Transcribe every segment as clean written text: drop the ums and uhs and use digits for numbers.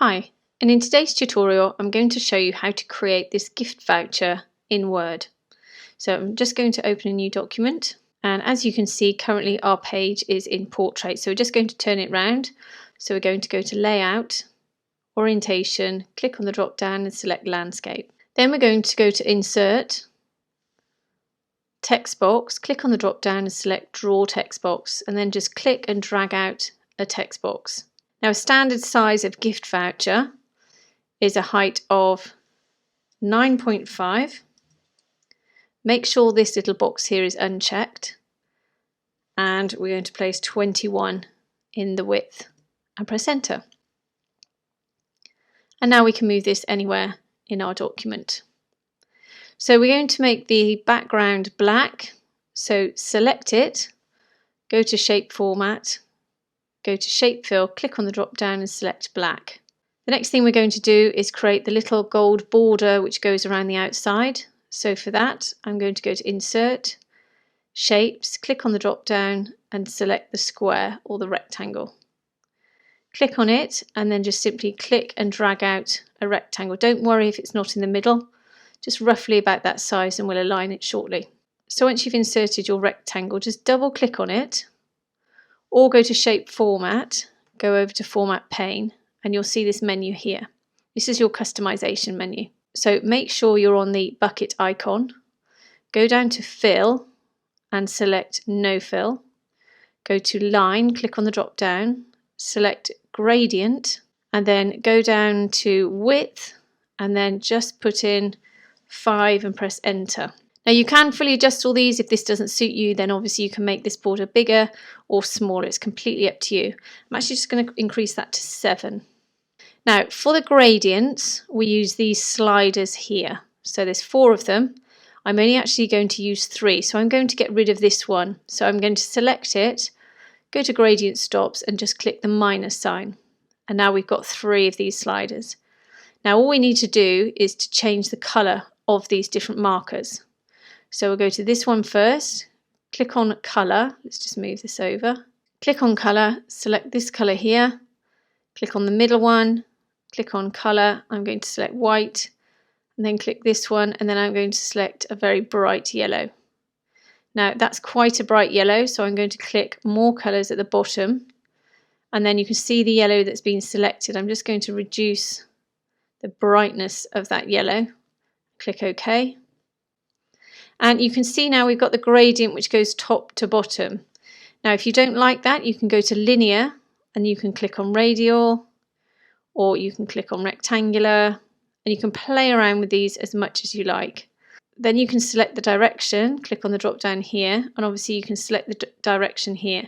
Hi, and in today's tutorial I'm going to show you how to create this gift voucher in Word. So I'm just going to open a new document, and as you can see currently our page is in portrait, so we're just going to turn it round. So we're going to go to Layout, Orientation, click on the drop down and select Landscape. Then we're going to go to Insert, Text Box, click on the drop down and select Draw Text Box, and then just click and drag out a text box. Now a standard size of gift voucher is a height of 9.5. Make sure this little box here is unchecked, and we're going to place 21 in the width and press enter. And now we can move this anywhere in our document. So we're going to make the background black, so select it, go to Shape Format, go to Shape Fill, click on the drop down and select black. The next thing we're going to do is create the little gold border which goes around the outside. So for that I'm going to go to Insert, Shapes, click on the drop down and select the square or the rectangle. Click on it and then just simply click and drag out a rectangle. Don't worry if it's not in the middle, just roughly about that size, and we'll align it shortly. So once you've inserted your rectangle, just double click on it or go to Shape Format, go over to Format Pane, and you'll see this menu here. This is your customization menu. So make sure you're on the bucket icon, go down to Fill and select No Fill, go to Line, click on the drop down, select Gradient, and then go down to Width and then just put in 5 and press enter. Now you can fully adjust all these. If this doesn't suit you, then obviously you can make this border bigger or smaller. It's completely up to you. I'm actually just going to increase that to 7. Now for the gradients, we use these sliders here. So there's 4 of them. I'm only actually going to use 3. So I'm going to get rid of this one. So I'm going to select it, go to Gradient Stops and just click the minus sign. And now we've got 3 of these sliders. Now all we need to do is to change the colour of these different markers. So we'll go to this one first, click on colour, let's just move this over, click on colour, select this colour here, click on the middle one, click on colour, I'm going to select white, and then click this one, and then I'm going to select a very bright yellow. Now that's quite a bright yellow, so I'm going to click more colours at the bottom, and then you can see the yellow that's been selected. I'm just going to reduce the brightness of that yellow, click OK. And you can see now we've got the gradient which goes top to bottom. Now if you don't like that, you can go to linear and you can click on radial, or you can click on rectangular, and you can play around with these as much as you like. Then you can select the direction, click on the drop down here, and obviously you can select the direction here.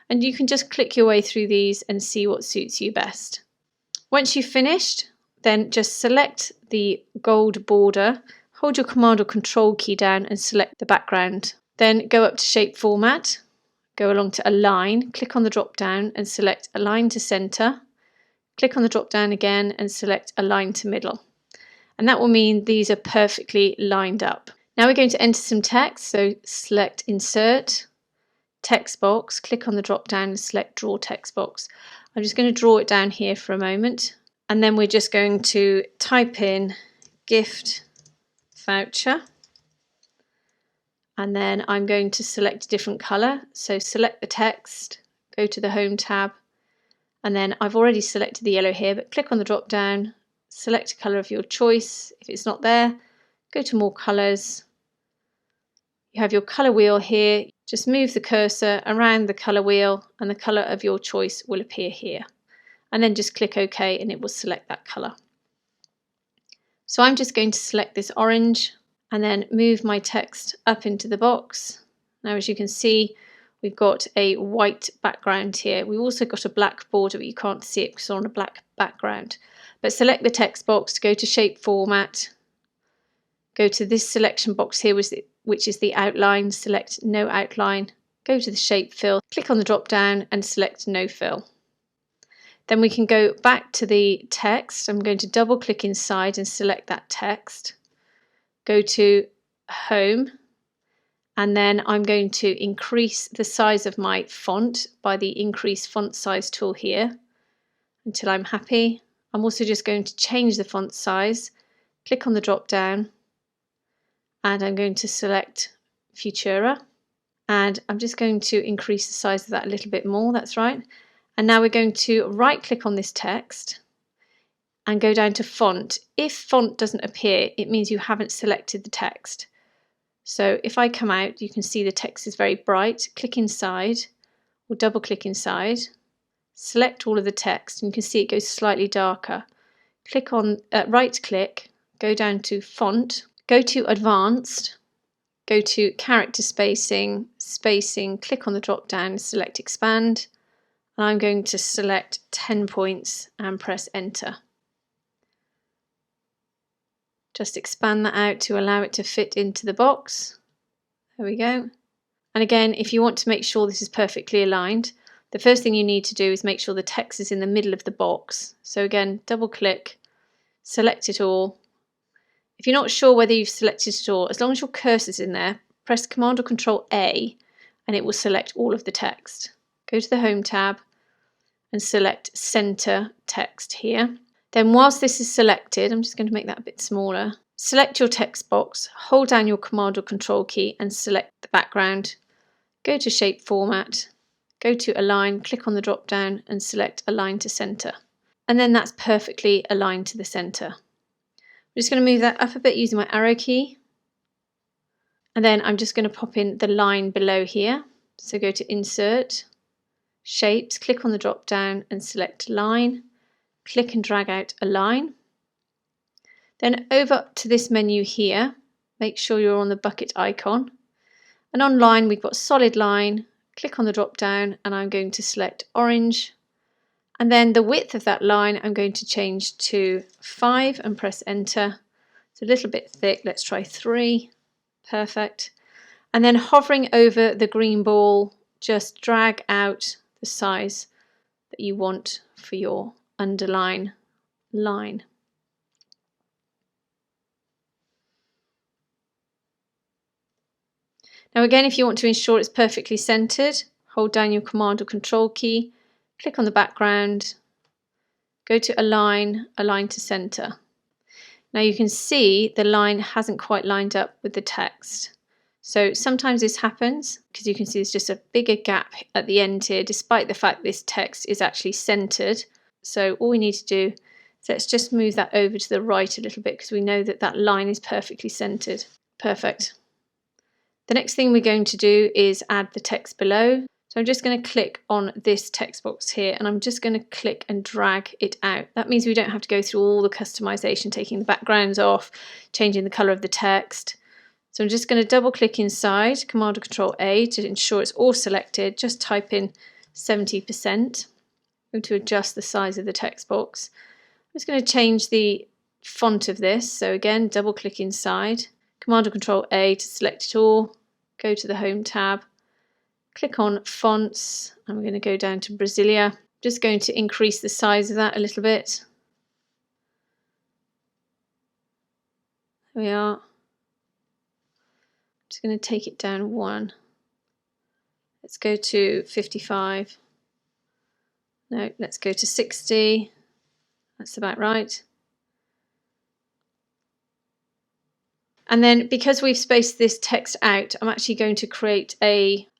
And you can just click your way through these and see what suits you best. Once you've finished, then just select the gold border, hold your Command or Control key down and select the background. Then go up to Shape Format, go along to Align, click on the drop down and select Align to Center. Click on the drop down again and select Align to Middle. And that will mean these are perfectly lined up. Now we're going to enter some text, so select Insert, Text Box, click on the drop down and select Draw Text Box. I'm just going to draw it down here for a moment, and then we're just going to type in gift voucher, and then I'm going to select a different colour. So select the text, go to the Home tab, and then I've already selected the yellow here, but click on the drop down, select a colour of your choice. If it's not there, go to More Colours. You have your colour wheel here. Just move the cursor around the colour wheel and the colour of your choice will appear here. And then just click OK and it will select that colour. So I'm just going to select this orange and then move my text up into the box. Now as you can see, we've got a white background here. We've also got a black border, but you can't see it because it's on a black background. But select the text box, go to Shape Format, go to this selection box here, which is the outline, select No Outline, go to the Shape Fill, click on the drop down and select No Fill. Then we can go back to the text. I'm going to double click inside and select that text. Go to Home, and then I'm going to increase the size of my font by the Increase Font Size tool here until I'm happy. I'm also just going to change the font size, click on the drop down, and I'm going to select Futura, and I'm just going to increase the size of that a little bit more. That's right. And now we're going to right click on this text and go down to font. If font doesn't appear, it means you haven't selected the text. So if I come out, you can see the text is very bright. Click inside or double click inside, select all of the text, and you can see it goes slightly darker. Click on right click, go down to font, go to advanced, go to character spacing, click on the drop down, select expand, and I'm going to select 10 points and press enter. Just expand that out to allow it to fit into the box. There we go. And again, if you want to make sure this is perfectly aligned, the first thing you need to do is make sure the text is in the middle of the box. So again, double click, select it all. If you're not sure whether you've selected it all, as long as your cursor's in there, press Command or Control A and it will select all of the text. Go to the Home tab and select Center Text here. Then whilst this is selected, I'm just going to make that a bit smaller. Select your text box, hold down your Command or Control key and select the background. Go to Shape Format, go to Align, click on the drop down and select Align to Center. And then that's perfectly aligned to the center. I'm just going to move that up a bit using my arrow key. And then I'm just going to pop in the line below here. So go to Insert, Shapes, click on the drop down and select Line. Click and drag out a line. Then over to this menu here, make sure you're on the bucket icon. And on line, we've got solid line. Click on the drop down and I'm going to select orange. And then the width of that line, I'm going to change to 5 and press enter. It's a little bit thick. Let's try 3. Perfect. And then hovering over the green ball, just drag out the size that you want for your underline line. Now again, if you want to ensure it's perfectly centered, hold down your Command or Control key, click on the background, go to Align, Align to Center. Now you can see the line hasn't quite lined up with the text. So sometimes this happens because you can see there's just a bigger gap at the end here, despite the fact this text is actually centered. So all we need to do is let's just move that over to the right a little bit because we know that that line is perfectly centered. Perfect. The next thing we're going to do is add the text below. So I'm just going to click on this text box here and I'm just going to click and drag it out. That means we don't have to go through all the customization, taking the backgrounds off, changing the color of the text. So I'm just going to double click inside, Command or Control A to ensure it's all selected. Just type in 70%. I'm going to adjust the size of the text box. I'm just going to change the font of this. So again, double click inside, Command or Control A to select it all. Go to the Home tab, click on Fonts, and we're going to go down to Brasilia. Just going to increase the size of that a little bit. There we are. Just going to take it down 1. Let's go to 55. No, let's go to 60. That's about right. And then because we've spaced this text out, I'm actually going to create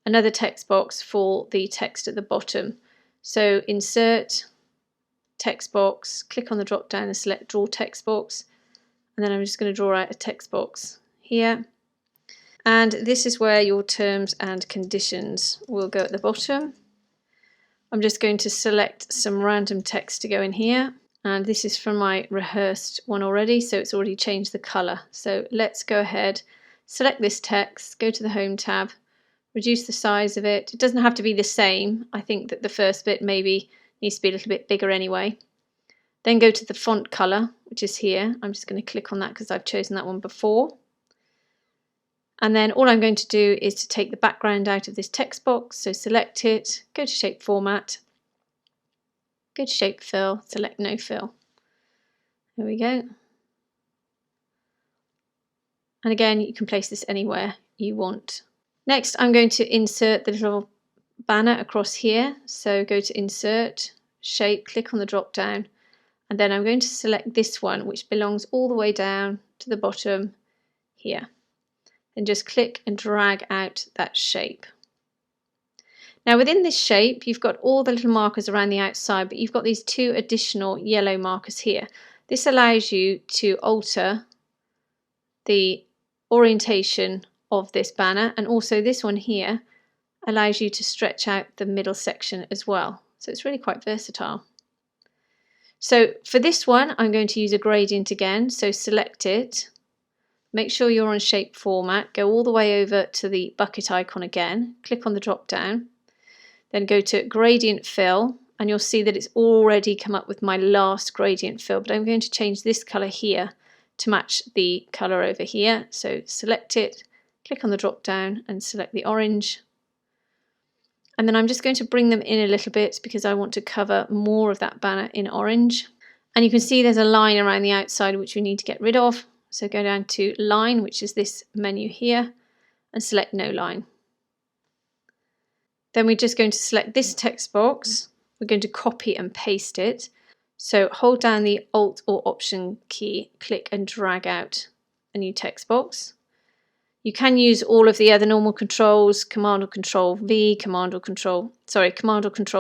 another text box for the text at the bottom. So insert, text box, click on the drop down and select draw text box. And then I'm just going to draw out a text box here. And this is where your terms and conditions will go at the bottom. I'm just going to select some random text to go in here. And this is from my rehearsed one already, so it's already changed the color. So let's go ahead, select this text, go to the Home tab, reduce the size of it. It doesn't have to be the same. I think that the first bit maybe needs to be a little bit bigger anyway. Then go to the font color, which is here. I'm just going to click on that because I've chosen that one before. And then all I'm going to do is to take the background out of this text box. So select it, go to Shape Format, go to Shape Fill, select No Fill. There we go. And again, you can place this anywhere you want. Next, I'm going to insert the little banner across here. So go to Insert, Shape, click on the drop down, And then I'm going to select this one, which belongs all the way down to the bottom here. And just click and drag out that shape. Now within this shape, you've got all the little markers around the outside, but you've got these two additional yellow markers here. This allows you to alter the orientation of this banner, and also this one here allows you to stretch out the middle section as well. So it's really quite versatile. So for this one, I'm going to use a gradient again. So select it, make sure you're on shape format, go all the way over to the bucket icon again, click on the drop down, then go to gradient fill, and you'll see that it's already come up with my last gradient fill, but I'm going to change this colour here to match the colour over here. So select it, click on the drop down and select the orange. And then I'm just going to bring them in a little bit because I want to cover more of that banner in orange. And you can see there's a line around the outside which we need to get rid of. So go down to line, which is this menu here, and select no line. Then we're just going to select this text box. We're going to copy and paste it. So hold down the Alt or Option key, click and drag out a new text box. You can use all of the other normal controls, Command or Control V, Command or Control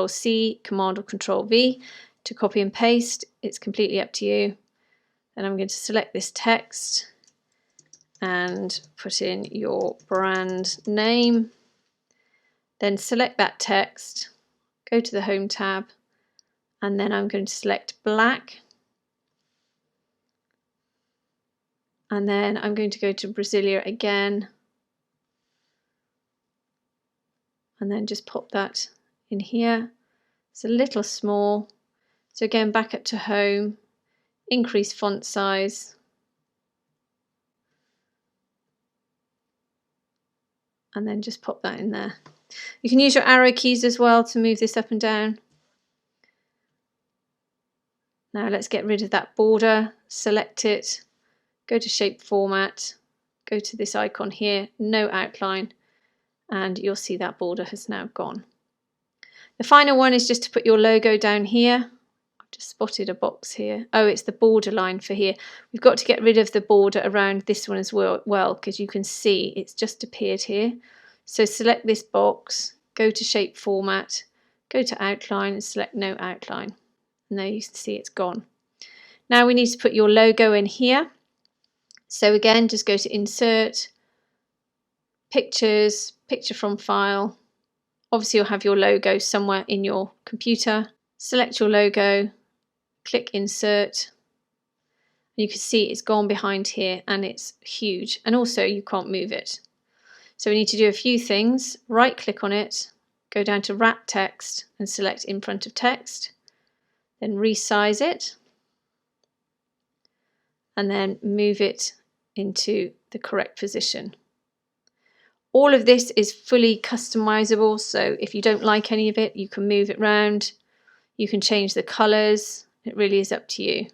C, Command or Control V to copy and paste. It's completely up to you. Then I'm going to select this text and put in your brand name. Then select that text, go to the Home tab, and then I'm going to select black. And then I'm going to go to Brasilia again. And then just pop that in here. It's a little small. So again, back up to Home, increase font size. And then just pop that in there. You can use your arrow keys as well to move this up and down. Now let's get rid of that border, select it, go to shape format, go to this icon here, no outline, and you'll see that border has now gone. The final one is just to put your logo down here. I've just spotted a box here. Oh, it's the border line for here. We've got to get rid of the border around this one as well, because you can see it's just appeared here. So select this box, go to shape format, go to outline and select no outline. And there you can see it's gone. Now we need to put your logo in here. So again, just go to Insert, Pictures, Picture from File. Obviously you'll have your logo somewhere in your computer. Select your logo, click Insert. You can see it's gone behind here and it's huge, and also you can't move it. So we need to do a few things. Right click on it, go down to Wrap Text and select In Front of Text. Then resize it and then move it into the correct position. All of this is fully customizable, so if you don't like any of it, you can move it around. You can change the colors. It really is up to you.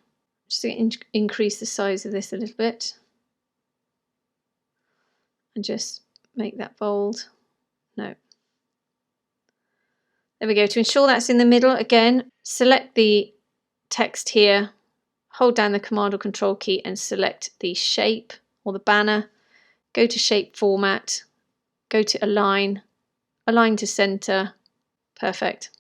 Just going to increase the size of this a little bit and just make that bold. No. There we go. To ensure that's in the middle, again, select the text here, hold down the Command or Control key and select the shape or the banner. Go to Shape Format, go to Align, Align to Center. Perfect.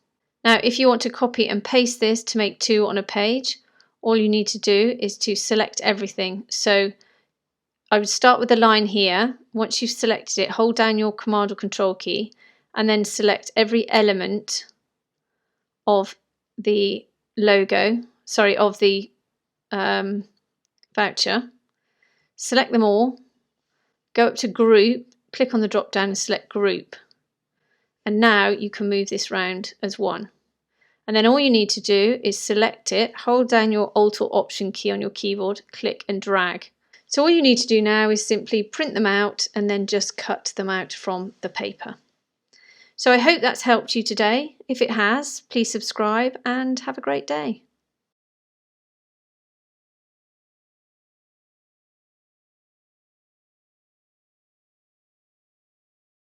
Now, if you want to copy and paste this to make two on a page, all you need to do is to select everything. So I would start with the line here. Once you've selected it, hold down your Command or Control key and then select every element of the logo, of the voucher. Select them all, go up to Group, click on the drop down and select Group. And now you can move this round as one. And then all you need to do is select it, hold down your Alt or Option key on your keyboard, click and drag. So all you need to do now is simply print them out and then just cut them out from the paper. So I hope that's helped you today. If it has, please subscribe and have a great day.